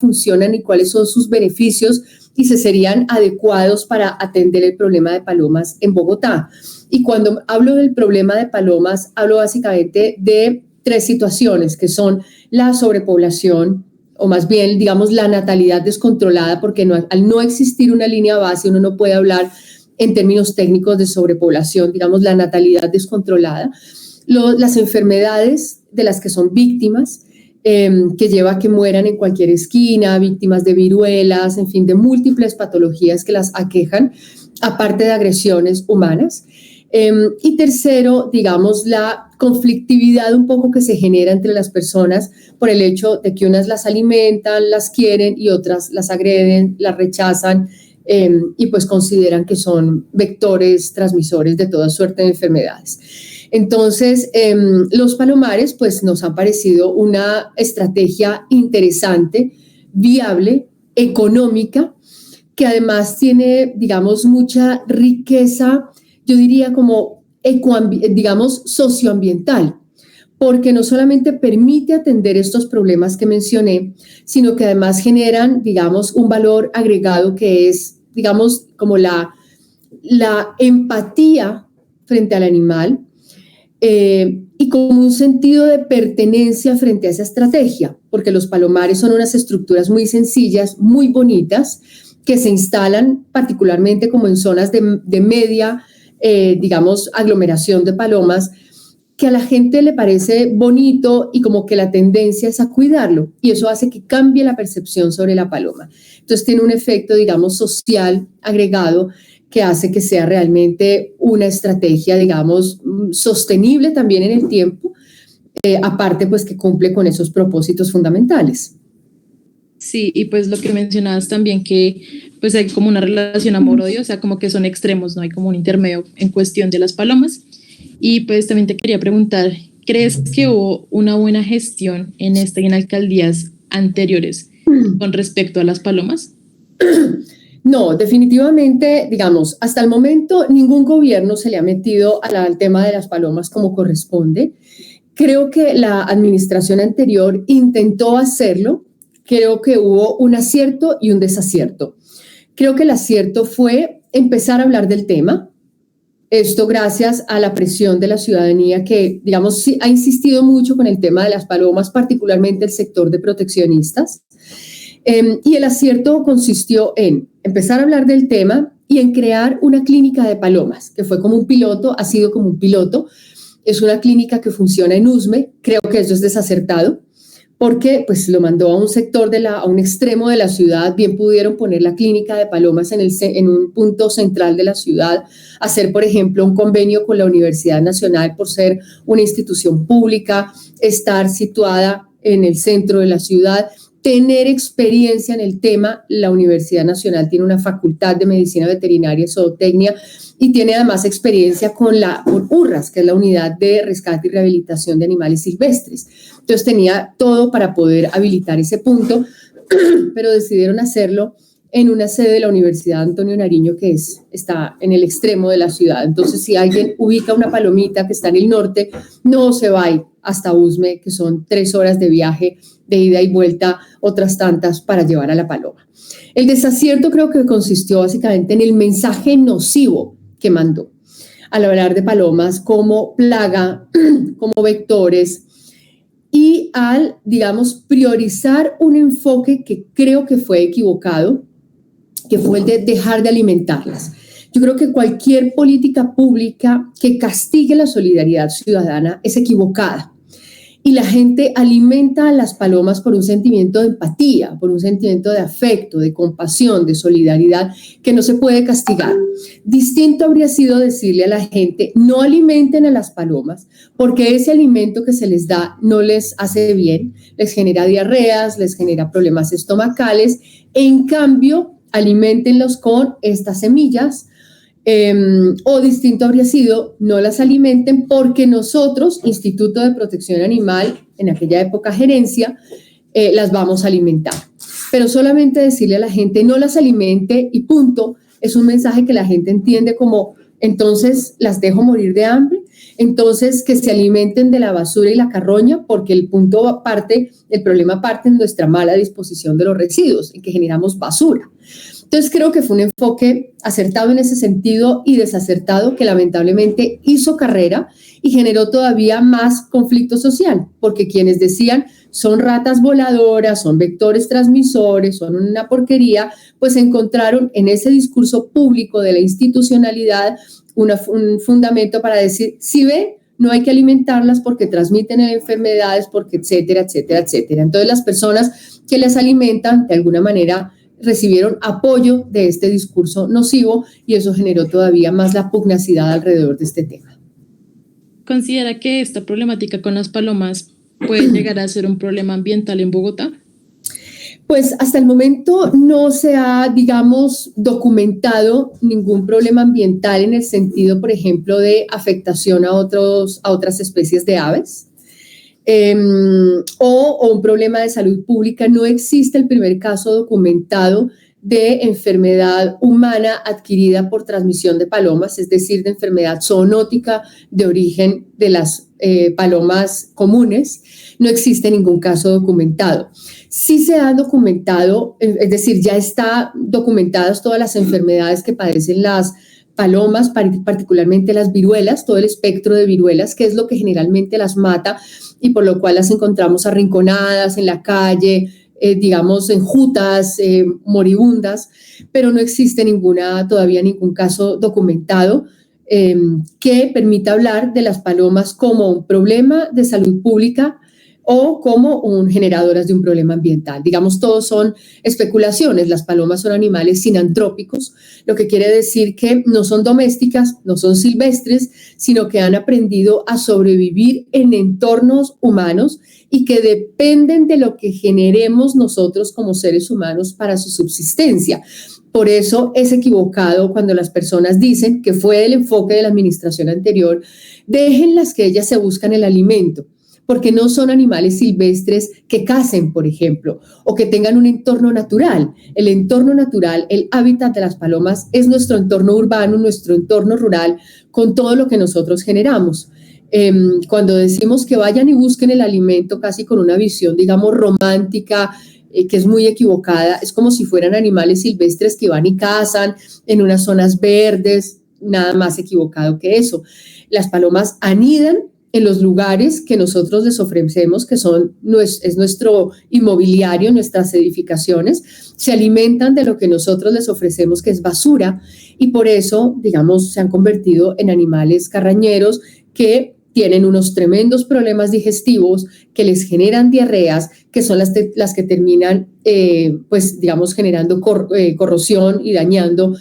funcionan y cuáles son sus beneficios y si serían adecuados para atender el problema de palomas en Bogotá. Y cuando hablo del problema de palomas, hablo básicamente de tres situaciones, que son la sobrepoblación, o más bien, digamos, la natalidad descontrolada, porque al no existir una línea base, uno no puede hablar en términos técnicos de sobrepoblación, digamos, la natalidad descontrolada, las enfermedades de las que son víctimas, que lleva a que mueran en cualquier esquina, víctimas de viruelas, en fin, de múltiples patologías que las aquejan, aparte de agresiones humanas. Y tercero, digamos, la conflictividad un poco que se genera entre las personas por el hecho de que unas las alimentan, las quieren y otras las agreden, las rechazan y pues consideran que son vectores transmisores de toda suerte de enfermedades. Entonces, los palomares pues nos han parecido una estrategia interesante, viable, económica, que además tiene, digamos, mucha riqueza, yo diría como, digamos, socioambiental, porque no solamente permite atender estos problemas que mencioné, sino que además generan, digamos, un valor agregado que es, digamos, como la empatía frente al animal, y como un sentido de pertenencia frente a esa estrategia, porque los palomares son unas estructuras muy sencillas, muy bonitas, que se instalan particularmente como en zonas de media, digamos, aglomeración de palomas, que a la gente le parece bonito y como que la tendencia es a cuidarlo, y eso hace que cambie la percepción sobre la paloma. Entonces tiene un efecto, digamos, social agregado que hace que sea realmente una estrategia, digamos, sostenible también en el tiempo, aparte pues que cumple con esos propósitos fundamentales. Sí, y pues lo que mencionabas también, que pues hay como una relación amor-odio, o sea, como que son extremos, no hay como un intermedio en cuestión de las palomas. Y pues también te quería preguntar, ¿crees que hubo una buena gestión en esta y en alcaldías anteriores con respecto a las palomas? No, definitivamente, digamos, hasta el momento ningún gobierno se le ha metido al tema de las palomas como corresponde. Creo que la administración anterior intentó hacerlo. Creo que hubo un acierto y un desacierto. Creo que el acierto fue empezar a hablar del tema. Esto gracias a la presión de la ciudadanía que, digamos, sí, ha insistido mucho con el tema de las palomas, particularmente el sector de proteccionistas. Y el acierto consistió en empezar a hablar del tema y en crear una clínica de palomas, que fue como un piloto, ha sido como un piloto. Es una clínica que funciona en Usme. Creo que eso es desacertado, porque pues lo mandó a un sector, a un extremo de la ciudad. Bien pudieron poner la clínica de palomas en un punto central de la ciudad, hacer, por ejemplo, un convenio con la Universidad Nacional por ser una institución pública, estar situada en el centro de la ciudad, tener experiencia en el tema. La Universidad Nacional tiene una facultad de medicina veterinaria y zootecnia y tiene además experiencia con URRAS, que es la Unidad de Rescate y Rehabilitación de Animales Silvestres. Entonces tenía todo para poder habilitar ese punto, pero decidieron hacerlo en una sede de la Universidad Antonio Nariño, que está en el extremo de la ciudad. Entonces, si alguien ubica una palomita que está en el norte, no se va a ir hasta Usme, que son 3 horas de viaje, de ida y vuelta, otras tantas para llevar a la paloma. El desacierto creo que consistió básicamente en el mensaje nocivo que mandó. al hablar de palomas como plaga, como vectores, y al, digamos, priorizar un enfoque que creo que fue equivocado, que fue el de dejar de alimentarlas. Yo creo que cualquier política pública que castigue la solidaridad ciudadana es equivocada. Y la gente alimenta a las palomas por un sentimiento de empatía, por un sentimiento de afecto, de compasión, de solidaridad, que no se puede castigar. Distinto habría sido decirle a la gente, no alimenten a las palomas, porque ese alimento que se les da no les hace bien, les genera diarreas, les genera problemas estomacales. En cambio, aliméntenlos con estas semillas. O distinto habría sido, no las alimenten porque nosotros, Instituto de Protección Animal, en aquella época gerencia, las vamos a alimentar. Pero solamente decirle a la gente, no las alimente y punto, es un mensaje que la gente entiende como, entonces las dejo morir de hambre, entonces que se alimenten de la basura y la carroña, porque el problema parte en nuestra mala disposición de los residuos, en que generamos basura. Entonces creo que fue un enfoque acertado en ese sentido y desacertado que lamentablemente hizo carrera y generó todavía más conflicto social, porque quienes decían son ratas voladoras, son vectores transmisores, son una porquería, pues encontraron en ese discurso público de la institucionalidad un fundamento para decir, si ven, no hay que alimentarlas porque transmiten enfermedades, porque etcétera, etcétera, etcétera. Entonces las personas que las alimentan de alguna manera recibieron apoyo de este discurso nocivo y eso generó todavía más la pugnacidad alrededor de este tema. ¿Considera que esta problemática con las palomas puede llegar a ser un problema ambiental en Bogotá? Pues hasta el momento no se ha, digamos, documentado ningún problema ambiental en el sentido, por ejemplo, de afectación a otras especies de aves. O un problema de salud pública. No existe el primer caso documentado de enfermedad humana adquirida por transmisión de palomas, es decir, de enfermedad zoonótica de origen de las palomas comunes. No existe ningún caso documentado. Sí se ha documentado, es decir, ya están documentadas todas las enfermedades que padecen las palomas, particularmente las viruelas, todo el espectro de viruelas, que es lo que generalmente las mata y por lo cual las encontramos arrinconadas en la calle, digamos, enjutas, moribundas, pero no existe todavía ningún caso documentado que permita hablar de las palomas como un problema de salud pública o como generadoras de un problema ambiental. Digamos, todos son especulaciones. Las palomas son animales sinantrópicos, lo que quiere decir que no son domésticas, no son silvestres, sino que han aprendido a sobrevivir en entornos humanos y que dependen de lo que generemos nosotros como seres humanos para su subsistencia. Por eso es equivocado cuando las personas dicen que fue el enfoque de la administración anterior, déjenlas que ellas se buscan el alimento, porque no son animales silvestres que cacen, por ejemplo, o que tengan un entorno natural. El entorno natural, el hábitat de las palomas es nuestro entorno urbano, nuestro entorno rural, con todo lo que nosotros generamos. Cuando decimos que vayan y busquen el alimento casi con una visión, digamos, romántica, que es muy equivocada, es como si fueran animales silvestres que van y cazan en unas zonas verdes, nada más equivocado que eso. Las palomas anidan en los lugares que nosotros les ofrecemos, que es nuestro inmobiliario, nuestras edificaciones, se alimentan de lo que nosotros les ofrecemos, que es basura, y por eso, digamos, se han convertido en animales carrañeros que tienen unos tremendos problemas digestivos, que les generan diarreas, que son las que terminan, pues, digamos, generando corrosión y dañando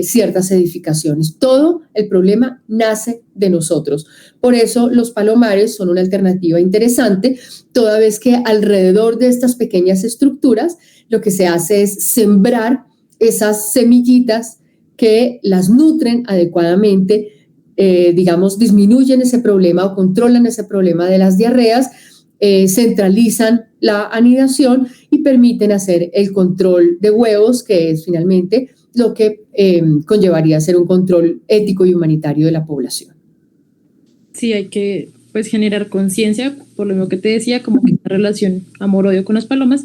ciertas edificaciones. Todo el problema nace de nosotros. Por eso los palomares son una alternativa interesante, toda vez que alrededor de estas pequeñas estructuras lo que se hace es sembrar esas semillitas que las nutren adecuadamente, digamos, disminuyen ese problema o controlan ese problema de las diarreas, centralizan la anidación y permiten hacer el control de huevos, que es finalmente lo que conllevaría a ser un control ético y humanitario de la población. Sí, hay que pues generar conciencia, por lo mismo que te decía, como que una relación amor-odio con las palomas.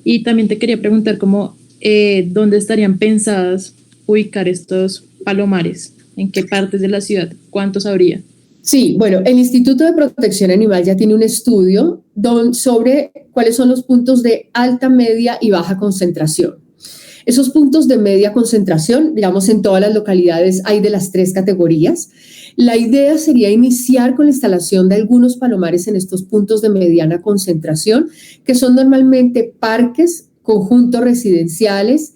Y también te quería preguntar dónde estarían pensadas ubicar estos palomares ¿En qué partes de la ciudad? ¿Cuántos habría? Sí, bueno, el Instituto de Protección Animal ya tiene un estudio sobre cuáles son los puntos de alta, media y baja concentración. Esos puntos de media concentración, digamos, en todas las localidades hay de las 3 categorías. La idea sería iniciar con la instalación de algunos palomares en estos puntos de mediana concentración, que son normalmente parques, conjuntos residenciales,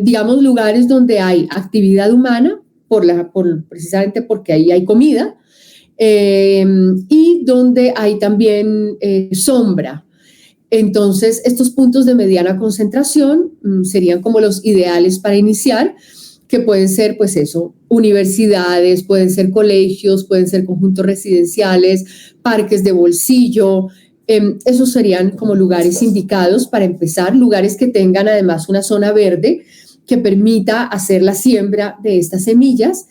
digamos, lugares donde hay actividad humana, precisamente porque ahí hay comida, y donde hay también sombra. Entonces, estos puntos de mediana concentración serían como los ideales para iniciar, que pueden ser, pues eso, universidades, pueden ser colegios, pueden ser conjuntos residenciales, parques de bolsillo. Esos serían como lugares indicados para empezar, lugares que tengan además una zona verde que permita hacer la siembra de estas semillas.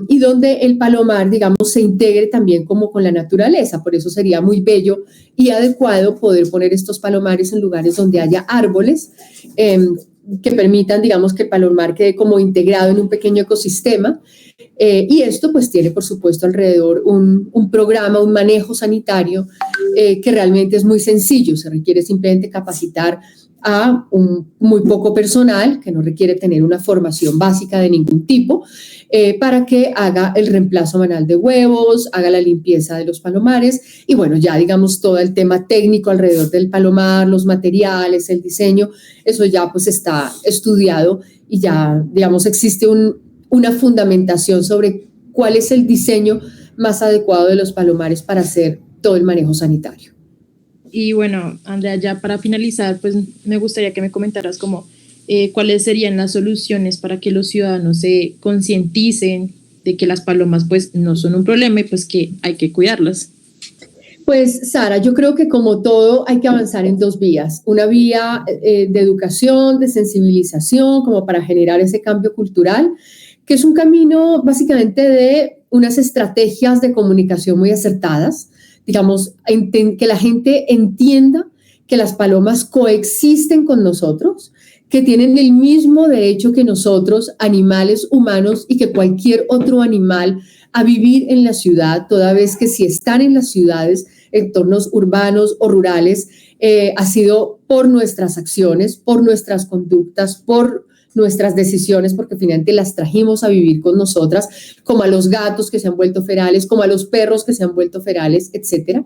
Y donde el palomar, digamos, se integre también como con la naturaleza. Por eso sería muy bello y adecuado poder poner estos palomares en lugares donde haya árboles que permitan, digamos, que el palomar quede como integrado en un pequeño ecosistema. Y esto pues tiene, por supuesto, alrededor un programa, un manejo sanitario que realmente es muy sencillo. Se requiere simplemente capacitar a un muy poco personal, que no requiere tener una formación básica de ningún tipo, para que haga el reemplazo manual de huevos, haga la limpieza de los palomares y bueno, ya digamos todo el tema técnico alrededor del palomar, los materiales, el diseño, eso ya pues está estudiado y ya digamos existe una fundamentación sobre cuál es el diseño más adecuado de los palomares para hacer todo el manejo sanitario. Y bueno, Andrea, ya para finalizar, pues me gustaría que me comentaras como cuáles serían las soluciones para que los ciudadanos se concienticen de que las palomas pues no son un problema y pues que hay que cuidarlas. Pues Sara, yo creo que como todo hay que avanzar en 2 vías. Una vía de educación, de sensibilización, como para generar ese cambio cultural, que es un camino básicamente de unas estrategias de comunicación muy acertadas, digamos, que la gente entienda que las palomas coexisten con nosotros, que tienen el mismo derecho que nosotros, animales humanos, y que cualquier otro animal a vivir en la ciudad, toda vez que si están en las ciudades, entornos urbanos o rurales, ha sido por nuestras acciones, por nuestras conductas, por nuestras decisiones, porque finalmente las trajimos a vivir con nosotras, como a los gatos que se han vuelto ferales, como a los perros que se han vuelto ferales, etcétera.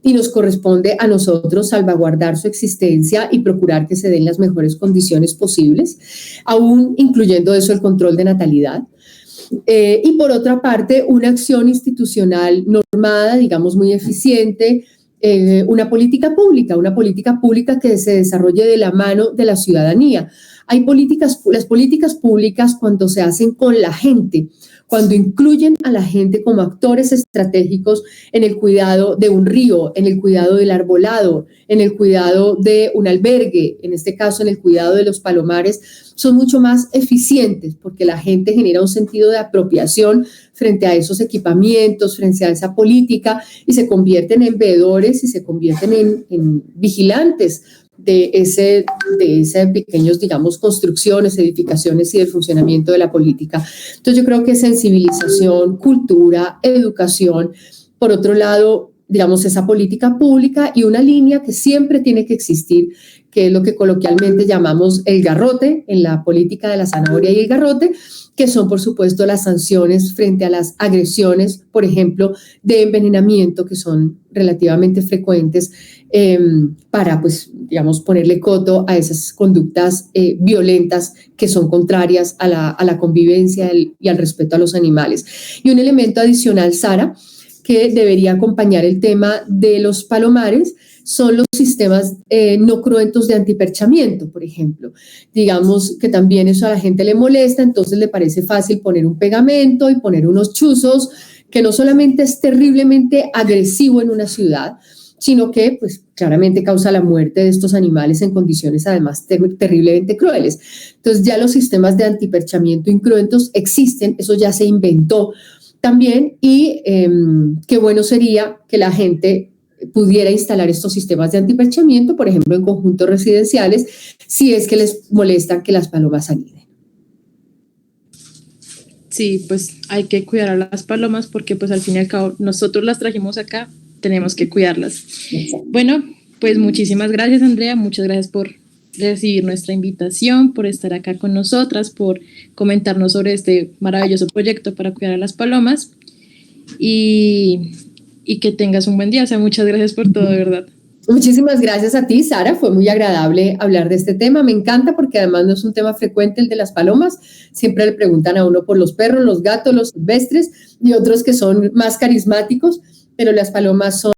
Y nos corresponde a nosotros salvaguardar su existencia y procurar que se den las mejores condiciones posibles, aún incluyendo eso el control de natalidad. Y por otra parte, una acción institucional normada, digamos muy eficiente, una política pública que se desarrolle de la mano de la ciudadanía. Las políticas públicas cuando se hacen con la gente, cuando incluyen a la gente como actores estratégicos en el cuidado de un río, en el cuidado del arbolado, en el cuidado de un albergue, en este caso en el cuidado de los palomares, son mucho más eficientes porque la gente genera un sentido de apropiación frente a esos equipamientos, frente a esa política y se convierten en veedores y se convierten en vigilantes de ese pequeños, digamos, construcciones, edificaciones y del funcionamiento de la política. Entonces yo creo que sensibilización, cultura, educación, por otro lado, digamos, esa política pública y una línea que siempre tiene que existir, que es lo que coloquialmente llamamos el garrote, en la política de la zanahoria y el garrote, que son, por supuesto, las sanciones frente a las agresiones, por ejemplo, de envenenamiento, que son relativamente frecuentes, para, pues, digamos, ponerle coto a esas conductas violentas que son contrarias a la convivencia y al respeto a los animales. Y un elemento adicional, Sara, que debería acompañar el tema de los palomares, son los sistemas no cruentos de antiperchamiento, por ejemplo. Digamos que también eso a la gente le molesta, entonces le parece fácil poner un pegamento y poner unos chuzos, que no solamente es terriblemente agresivo en una ciudad, sino que pues claramente causa la muerte de estos animales en condiciones además terriblemente crueles. Entonces ya los sistemas de antiperchamiento incruentos existen, eso ya se inventó también y qué bueno sería que la gente pudiera instalar estos sistemas de antiperchamiento, por ejemplo, en conjuntos residenciales, si es que les molestan que las palomas aniden. Sí, pues hay que cuidar a las palomas porque pues al fin y al cabo nosotros las trajimos acá, tenemos que cuidarlas. Exacto. Bueno, pues muchísimas gracias, Andrea, muchas gracias por recibir nuestra invitación, por estar acá con nosotras, por comentarnos sobre este maravilloso proyecto para cuidar a las palomas y que tengas un buen día. O sea, muchas gracias por todo, de verdad. Muchísimas gracias a ti, Sara. Fue muy agradable hablar de este tema. Me encanta porque además no es un tema frecuente el de las palomas. Siempre le preguntan a uno por los perros, los gatos, los silvestres y otros que son más carismáticos, pero las palomas son